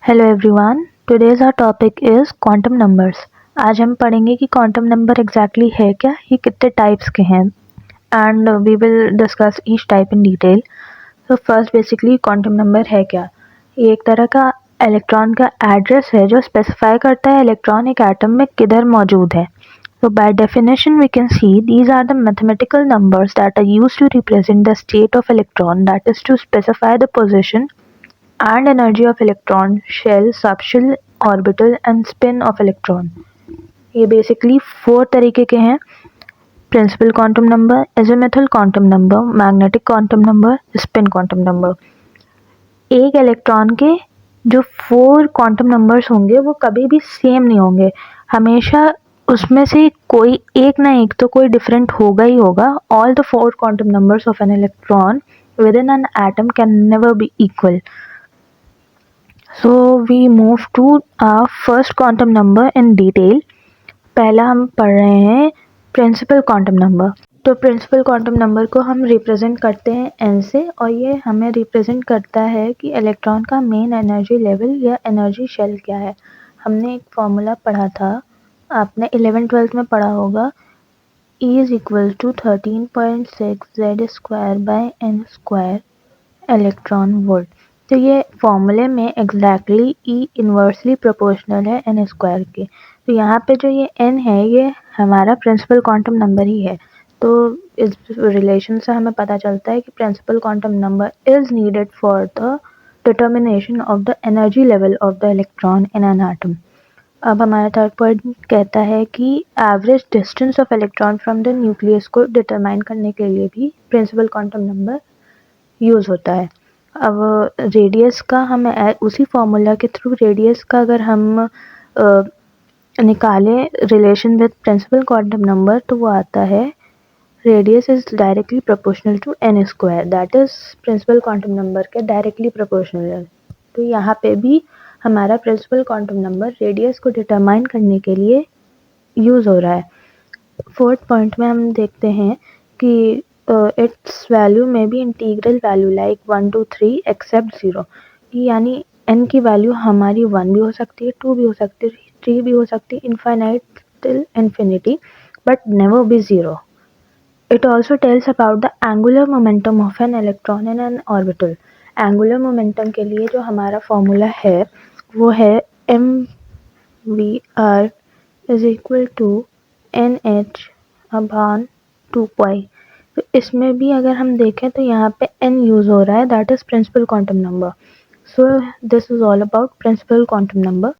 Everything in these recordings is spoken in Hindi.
Hello everyone, today's our topic is quantum numbers. आज हम पढ़ेंगे कि क्वांटम नंबर एग्जैक्टली है क्या, ये कितने टाइप्स के हैं and we will discuss each type in detail. तो फर्स्ट बेसिकली क्वांटम नंबर है क्या। ये एक तरह का इलेक्ट्रॉन का एड्रेस है जो स्पेसिफाई करता है इलेक्ट्रॉन एक एटम में किधर मौजूद है। So by definition we can see these are the mathematical numbers that are used to represent the state of electron, that is to specify the position and energy of electron, shell, subshell, orbital and spin of electron। ये बेसिकली 4 तरीके के हैं: principal quantum number, azimuthal quantum number, magnetic quantum number, spin quantum number. एक इलेक्ट्रॉन के जो 4 क्वांटम नंबर्स होंगे वो कभी भी सेम नहीं होंगे, हमेशा उसमें से कोई एक ना एक तो कोई डिफरेंट होगा ही होगा। All the 4 quantum numbers of an electron within an atom can never be equal. So we move to our first quantum number in detail। पहला हम पढ़ रहे हैं प्रिंसिपल क्वांटम नंबर। तो प्रिंसिपल क्वांटम नंबर को हम रिप्रेजेंट करते हैं n से, और ये हमें रिप्रेजेंट करता है कि इलेक्ट्रॉन का मेन एनर्जी लेवल या एनर्जी शेल क्या है। हमने एक फॉर्मूला पढ़ा था, आपने 11th-12th में पढ़ा होगा, E is equal to 13.6 z square by n square electron volt. तो ये फॉर्मूले में एग्जैक्टली E इन्वर्सली प्रोपोर्शनल है n स्क्वायर के। तो यहाँ पे जो ये n है ये हमारा प्रिंसिपल क्वांटम नंबर ही है। तो इस रिलेशन से हमें पता चलता है कि principal quantum number is needed for the determination of the energy level of the electron in an atom. अब हमारा थर्ड पॉइंट कहता है कि average distance of electron from the nucleus को डिटरमाइन करने के लिए भी प्रिंसिपल क्वांटम नंबर यूज़ होता है। अब रेडियस का हम उसी फॉर्मूला के थ्रू रेडियस का अगर हम निकालें relation with principal quantum number, तो वो आता है radius is directly proportional to n square, that is principal quantum number के डायरेक्टली प्रोपोर्शनल है। तो यहाँ पे भी हमारा प्रिंसिपल क्वांटम नंबर रेडियस को डिटरमाइन करने के लिए यूज़ हो रहा है। फोर्थ पॉइंट में हम देखते हैं कि इट्स वैल्यू में भी integral value like 1 to 3 except 0, यानी n की वैल्यू हमारी 1 भी हो सकती है, 2 भी हो सकती है, 3 भी हो सकती है, infinite till infinity, but never be 0। It also tells about the angular momentum of an electron in an orbital। Angular momentum के लिए जो हमारा फॉर्मूला है वो है mvr is equal to nh upon 2 pi. तो इसमें भी अगर हम देखें तो यहाँ पे n यूज़ हो रहा है, that is principal quantum number. So this is all about principal quantum number.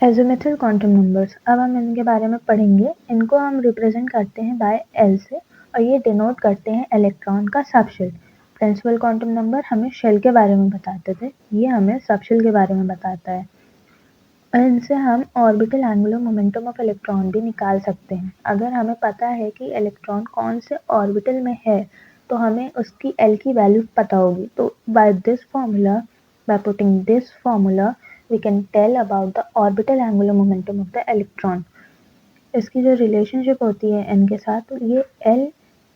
Azimuthal quantum numbers, अब हम इनके बारे में पढ़ेंगे। इनको हम रिप्रेजेंट करते हैं बाय L से, और ये डिनोट करते हैं इलेक्ट्रॉन का सबशेल। प्रिंसिपल क्वांटम नंबर हमें शेल के बारे में बताते थे, ये हमें सबशेल के बारे में बताता है। और इनसे हम orbital angular momentum of electron भी निकाल सकते हैं। अगर हमें पता है कि इलेक्ट्रॉन कौन से ऑर्बिटल में है तो हमें उसकी L की वैल्यू पता होगी। तो by this formula, by putting this formula we can tell about the orbital angular momentum of the electron। इसकी जो रिलेशनशिप होती है n के साथ, तो ये L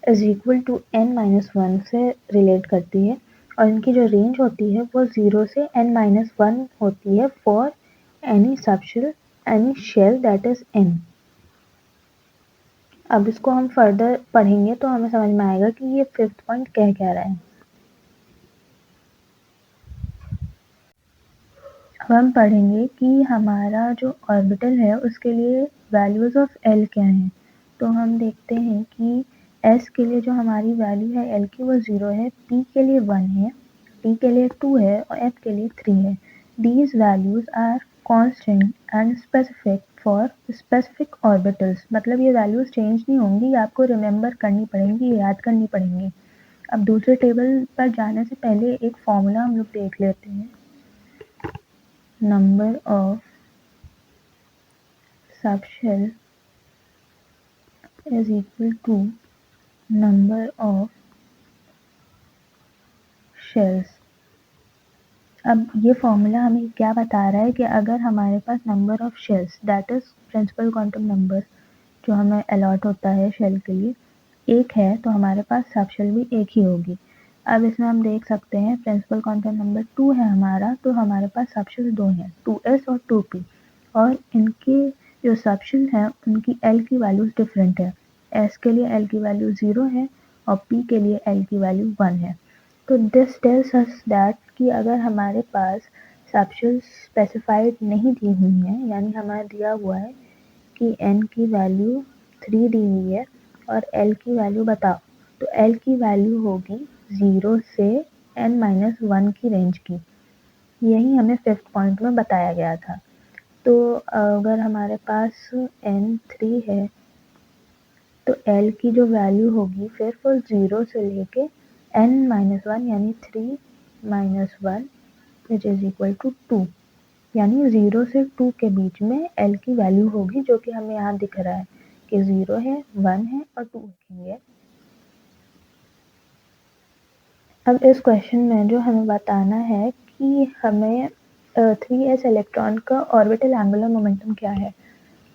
is equal to n-1 से रिलेट करती है, और इनकी जो रेंज होती है वो 0 से n-1 होती है for any subshell, any shell that is n। अब इसको हम फर्दर पढ़ेंगे तो हमें समझ में आएगा कि ये फिफ्थ पॉइंट कह क्या रहा है। अब हम पढ़ेंगे कि हमारा जो ऑर्बिटल है उसके लिए वैल्यूज ऑफ L क्या हैं। तो हम देखते हैं कि S के लिए जो हमारी वैल्यू है L की वो 0 है, P के लिए 1 है, T के लिए 2 है और F के लिए 3 है। These values are constant and specific for specific orbitals। मतलब ये वैल्यूज चेंज नहीं होंगी, आपको रिमेम्बर करनी पड़ेंगी, याद करनी पड़ेंगी। अब दूसरे टेबल पर जाने से पहले एक फॉर्मूला हम लोग देख लेते हैं। Number of subshell is equal to number of shells। अब ये फॉर्मूला हमें क्या बता रहा है कि अगर हमारे पास number of shells, that is principal quantum number जो हमें अलॉट होता है शेल के लिए, एक है तो हमारे पास सबशेल भी एक ही होगी। अब इसमें हम देख सकते हैं प्रिंसिपल क्वांटम नंबर 2 है हमारा, तो हमारे पास सबशेल 2 हैं, 2s और 2p, और इनके जो सबशेल हैं उनकी l की वैल्यूज डिफरेंट है। s के लिए l की वैल्यू 0 है और p के लिए l की वैल्यू 1 है। तो दिस टेल्स अस दैट कि अगर हमारे पास सबशेल स्पेसिफाइड नहीं दी हुई है, यानी हमारा दिया हुआ है कि n की वैल्यू 3 दी हुई है और l की वैल्यू बताओ, तो l की वैल्यू होगी 0 से n-1 की रेंज की। यही हमें फिफ्थ पॉइंट में बताया गया था। तो अगर हमारे पास n3 है तो l की जो वैल्यू होगी फिर वो 0 से लेके n-1 यानी 3 minus 1 which is equal to 2, यानी 0 से 2 के बीच में l की वैल्यू होगी, जो कि हमें यहाँ दिख रहा है कि 0 है, 1 है और 2 रखेंगे। अब इस क्वेश्चन में जो हमें बताना है कि हमें 3s इलेक्ट्रॉन का ऑर्बिटल एंगुलर मोमेंटम क्या है।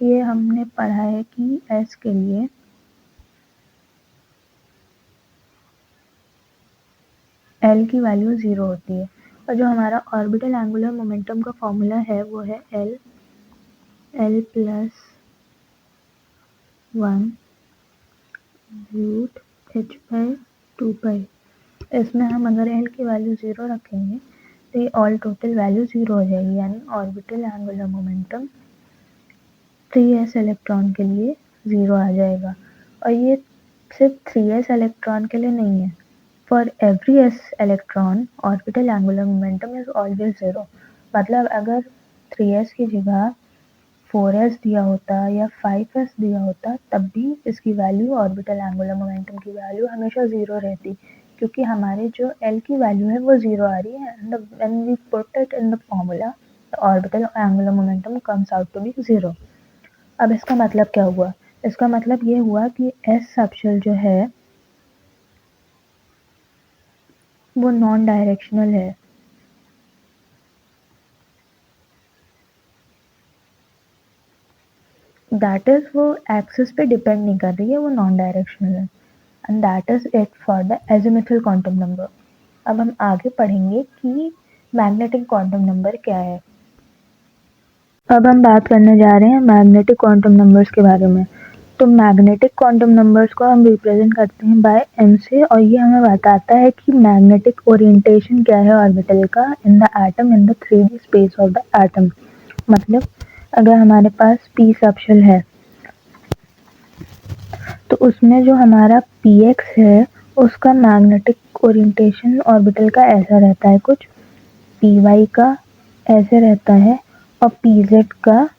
ये हमने पढ़ा है कि s के लिए l की वैल्यू 0 होती है, और जो हमारा ऑर्बिटल एंगुलर मोमेंटम का फॉर्मूला है वो है l plus 1 root h by 2 pi. इसमें हम अगर l की वैल्यू 0 रखेंगे तो ये ऑल टोटल वैल्यू 0 हो जाएगी, यानी orbital angular momentum 3s electron के लिए 0 आ जाएगा। और ये सिर्फ 3s इलेक्ट्रॉन के लिए नहीं है, for every s electron orbital angular momentum is always 0। मतलब अगर 3s की जगह 4s दिया होता या 5s दिया होता तब भी इसकी वैल्यू, ऑर्बिटल एंगुलर मोमेंटम की वैल्यू हमेशा 0 रहती, क्योंकि हमारे जो l की वैल्यू है वो 0 आ रही है, and when we put it in the formula the orbital angular momentum comes out to be 0। अब इसका मतलब क्या हुआ? इसका मतलब ये हुआ कि s सबशेल जो है वो नॉन डायरेक्शनल है। दैट इज वो एक्सिस पे डिपेंड नहीं कर रही है, वो नॉन डायरेक्शनल है, and that is it for the azimuthal quantum number. अब हम आगे पढ़ेंगे कि मैग्नेटिक क्वांटम नंबर क्या है। अब हम बात करने जा रहे हैं मैग्नेटिक क्वांटम नंबर्स के बारे में। तो मैग्नेटिक क्वांटम नंबर्स को हम रिप्रेजेंट करते हैं बाय m से, और ये हमें बताता है कि मैग्नेटिक ओरिएंटेशन क्या है ऑर्बिटल का in the atom in the 3D space of the atom. मतलब अगर हमारे पास p सबशेल है तो उसमें जो हमारा px है उसका मैग्नेटिक ओरिएंटेशन ऑर्बिटल का ऐसा रहता है, कुछ py का ऐसे रहता है और pz का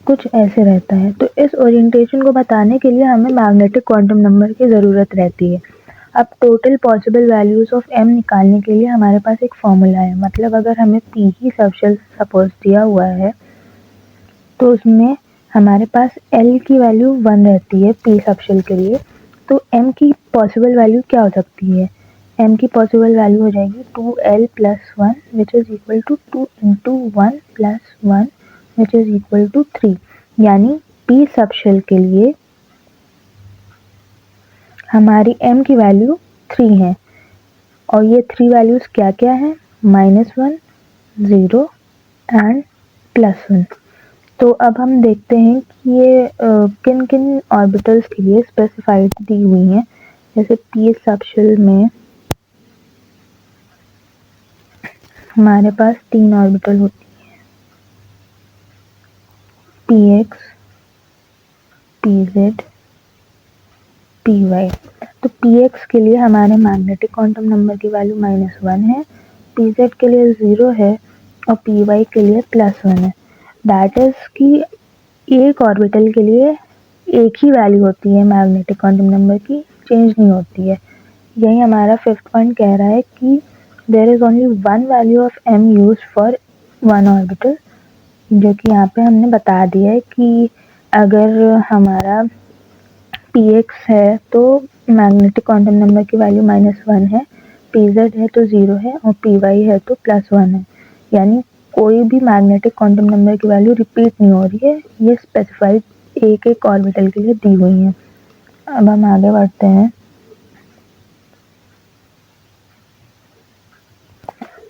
कुछ ऐसे रहता है। तो इस ओरिएंटेशन को बताने के लिए हमें मैग्नेटिक क्वांटम नंबर की ज़रूरत रहती है। अब total possible values of m निकालने के लिए हमारे पास एक फॉर्मूला है। मतलब अगर हमें p ही सबशेल सपोज दिया हुआ है तो उसमें हमारे पास l की वैल्यू 1 रहती है p सबशेल के लिए, तो m की पॉसिबल वैल्यू क्या हो सकती है? m की पॉसिबल वैल्यू हो जाएगी 2l plus 1 which is equal to 2 into 1 plus 1 which is equal to 3, यानी p सबशेल के लिए हमारी m की वैल्यू 3 है, और ये 3 वैल्यूज क्या क्या है? -1, 0 एंड +1। तो अब हम देखते हैं कि ये किन किन ऑर्बिटल्स के लिए स्पेसिफाइड दी हुई हैं। जैसे p सबशेल में हमारे पास 3 ऑर्बिटल होती है, px, pz, py। तो px के लिए हमारे मैग्नेटिक क्वांटम नंबर की वैल्यू -1 है, pz के लिए 0 है और py के लिए +1 है। दैट इज कि एक ऑर्बिटल के लिए एक ही वैल्यू होती है मैग्नेटिक क्वांटम नंबर की, चेंज नहीं होती है। यही हमारा फिफ्थ पॉइंट कह रहा है कि there is only one value of m use for one orbital, जो कि यहाँ पे हमने बता दिया है कि अगर हमारा px है तो मैग्नेटिक क्वांटम नंबर की वैल्यू -1 है, pz है तो 0 है और py है तो +1 है, यानी कोई भी मैग्नेटिक क्वांटम नंबर की वैल्यू रिपीट नहीं हो रही है, ये स्पेसिफाइड एक एक ऑर्बिटल के लिए दी हुई है। अब हम आगे बढ़ते हैं।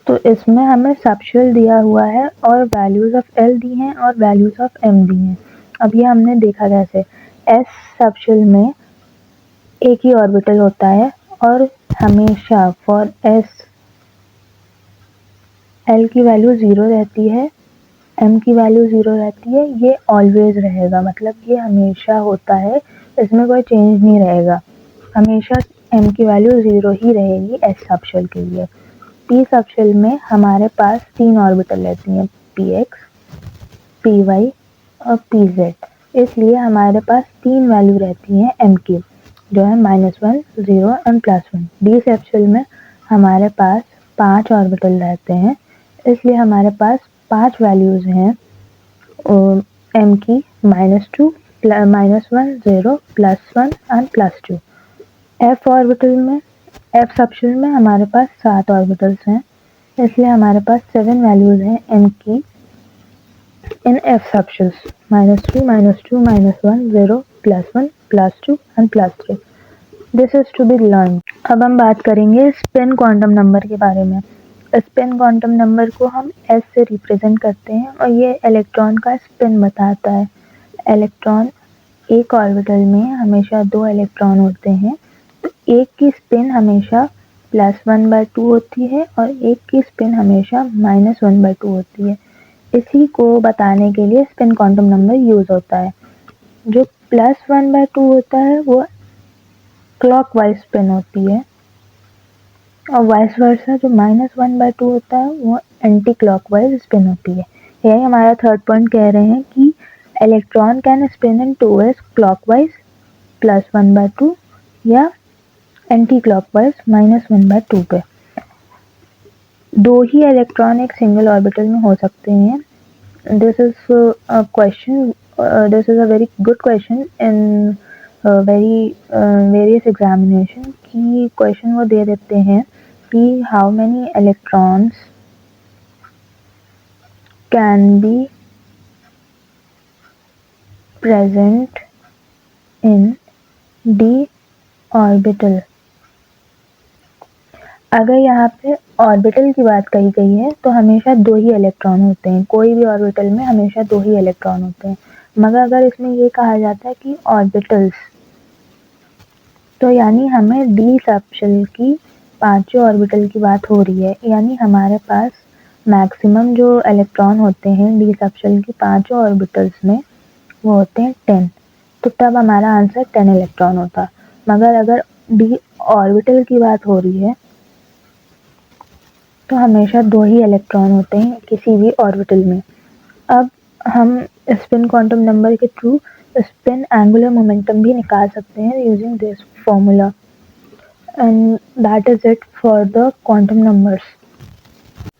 तो इसमें हमें सबशेल दिया हुआ है और वैल्यूज ऑफ एल दी हैं और वैल्यूज ऑफ एम दी हैं। अब ये हमने देखा कैसे, एस सबशेल में एक ही ऑर्बिटल होता है और हमेशा फॉर एस एल की वैल्यू 0 रहती है, एम की वैल्यू 0 रहती है। ये ऑलवेज रहेगा, मतलब ये हमेशा होता है, इसमें कोई चेंज नहीं रहेगा। हमेशा एम की वैल्यू 0 ही रहेगी एस सबशेल के लिए। पी सबशेल में हमारे पास 3 ऑर्बिटल रहती हैं, पी एक्स, पी वाई और पी जेड। इसलिए हमारे पास 3 वैल्यू रहती हैं एम की, जो है -1, 0 एंड +1। डी सबशेल में हमारे पास 5 ऑर्बिटल रहते हैं, इसलिए हमारे पास 5 वैल्यूज हैं एम की, -2, -1, 0, +1 एंड +2। एफ ऑर्बिटल में, एफ सबशेल में हमारे पास 7 ऑर्बिटल्स हैं, इसलिए हमारे पास 7 वैल्यूज हैं एम की in F subshells, -3, -2, -1, 0, +1, +2 and +3। This is to be learn. अब हम बात करेंगे स्पिन क्वांटम नंबर के बारे में। स्पिन क्वांटम नंबर को हम एस से रिप्रेजेंट करते हैं और ये इलेक्ट्रॉन का स्पिन बताता है। इलेक्ट्रॉन एक ऑर्बिटल में हमेशा 2 इलेक्ट्रॉन होते हैं, तो एक की स्पिन हमेशा +1/2 होती है और एक की स्पिन हमेशा -1/2 होती है। इसी को बताने के लिए स्पिन क्वांटम नंबर यूज होता है। जो +1/2 होता है वो क्लॉकवाइज स्पिन होती है और वाइस वर्सा जो -1/2 होता है वो एंटी क्लॉकवाइज स्पिन होती है। यही हमारा थर्ड पॉइंट कह रहे हैं कि electron can spin in 2s clockwise +1/2 या एंटी क्लॉकवाइज -1/2 पे। 2 ही इलेक्ट्रॉन एक सिंगल ऑर्बिटल में हो सकते हैं। This is a question. This is a very good question in very various examination। कि क्वेश्चन वो दे देते हैं कि how many electrons can be present in d orbital। अगर यहाँ पे ऑर्बिटल की बात कही गई है तो हमेशा 2 ही इलेक्ट्रॉन होते हैं, कोई भी ऑर्बिटल में हमेशा 2 ही इलेक्ट्रॉन होते हैं। मगर अगर इसमें ये कहा जाता है कि ऑर्बिटल्स, तो यानी हमें डी सबशेल की 5 ऑर्बिटल की बात हो रही है, यानी हमारे पास मैक्सिमम जो इलेक्ट्रॉन होते हैं डी सबशेल की 5 ऑर्बिटल्स में वो होते हैं 10। तो तब हमारा आंसर 10 इलेक्ट्रॉन होता। मगर अगर डी ऑर्बिटल की बात हो रही है तो हमेशा 2 ही इलेक्ट्रॉन होते हैं किसी भी ऑर्बिटल में। अब हम स्पिन क्वांटम नंबर के थ्रू स्पिन एंगुलर मोमेंटम भी निकाल सकते हैं using this formula, and that is it for the quantum numbers.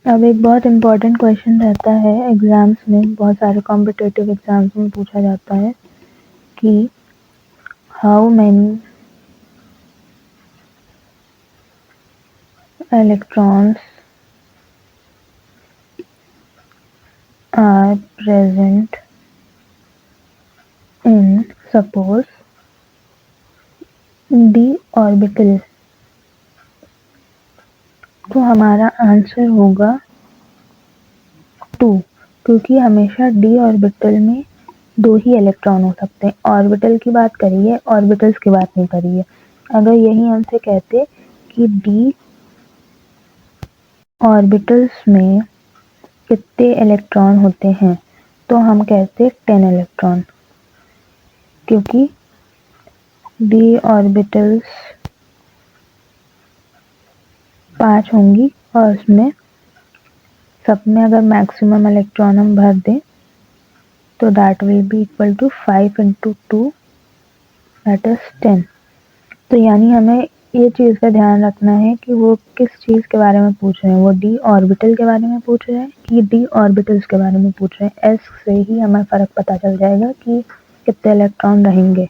अब एक बहुत इम्पोर्टेंट क्वेश्चन रहता है एग्जाम्स में, बहुत सारे कॉम्पिटिटिव एग्जाम्स में पूछा जाता है कि how many electrons are present in suppose d orbital। तो हमारा आंसर होगा 2, क्योंकि हमेशा d ऑर्बिटल में 2 ही इलेक्ट्रॉन हो सकते हैं। ऑर्बिटल की बात करी है, ऑर्बिटल्स की बात नहीं करी है। अगर यही हमसे कहते कि d ऑर्बिटल्स में कितने इलेक्ट्रॉन होते हैं तो हम कहते 10 इलेक्ट्रॉन, क्योंकि d ऑर्बिटल्स 5 होंगी और उसमें सब में अगर मैक्सिमम इलेक्ट्रॉन हम भर दें तो that will be equal to 5 × 2 that is 10। तो यानी हमें ये चीज़ का ध्यान रखना है कि वो किस चीज़ के बारे में पूछ रहे हैं, वो डी ऑर्बिटल के बारे में पूछ रहे हैं कि डी ऑर्बिटल्स के बारे में पूछ रहे हैं। एस से ही हमें फ़र्क पता चल जाएगा कि कितने इलेक्ट्रॉन रहेंगे।